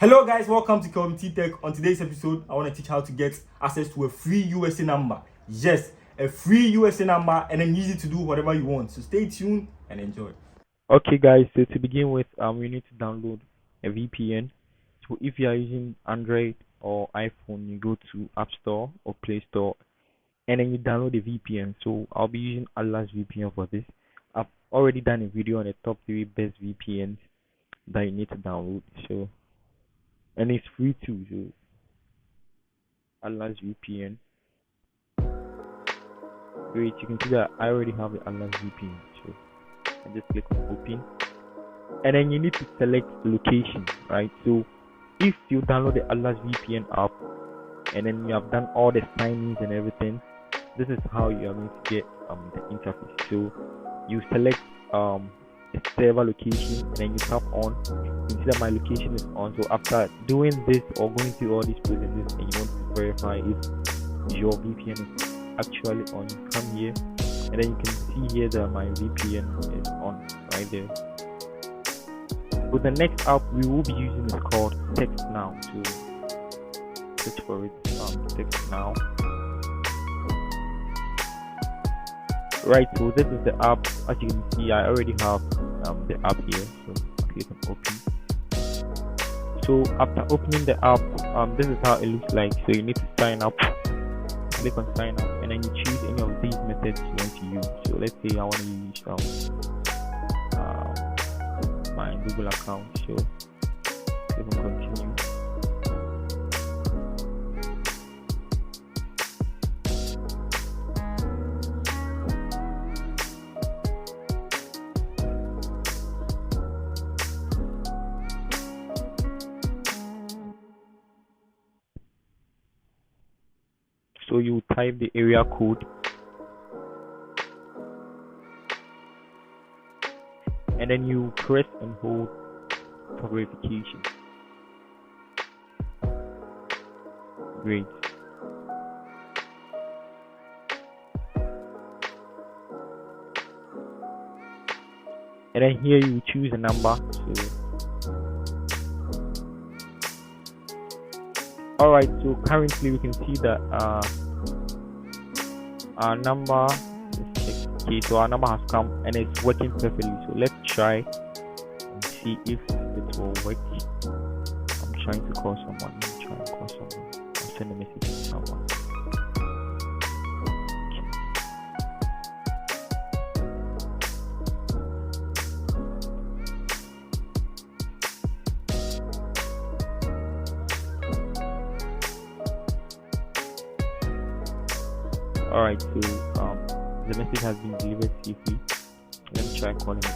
Hello guys, welcome to Community Tech. On today's episode, I want to teach how to get access to a free USA number. Yes, a free USA number, and then use it to do whatever you want. So stay tuned and enjoy. Okay, guys. So to begin with, you need to download a VPN. So if you are using Android or iPhone, you go to App Store or Play Store, and then you download a VPN. So I'll be using Allah's VPN for this. I've already done a video on the top 3 best VPNs that you need to download. So and it's free too. So Allah's VPN. Great, you can see that I already have the Allah's VPN. So I just click on open, and then you need to select location, right? So if you download the Allah's VPN app and then you have done all the signings and everything, this is how you are going to get the interface. So you select a server location and then you tap on. You see that my location is on. So after doing this or going through all these processes and you want to verify if your VPN is actually on, you come here and then you can see here that my VPN is on right there. So the next app we will be using is called Text Now. So search for it, Text Now. Right, so this is the app. As you can see, I already have the app here. So click on open. So after opening the app, this is how it looks like. So you need to sign up. Click on sign up, and then you choose any of these methods you want to use. So let's say I want to use my Google account. So click on continue. So you type the area code, and then you press and hold for verification. Great. And then here you choose a number. Alright, so currently we can see that our number is 6K, so our number has come and it's working perfectly. So let's try and see if it will work. I'm trying to call someone. I'll send a message to someone. Alright, so the message has been delivered safely. Let me try calling it.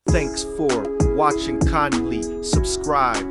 Thanks for watching. Kindly subscribe,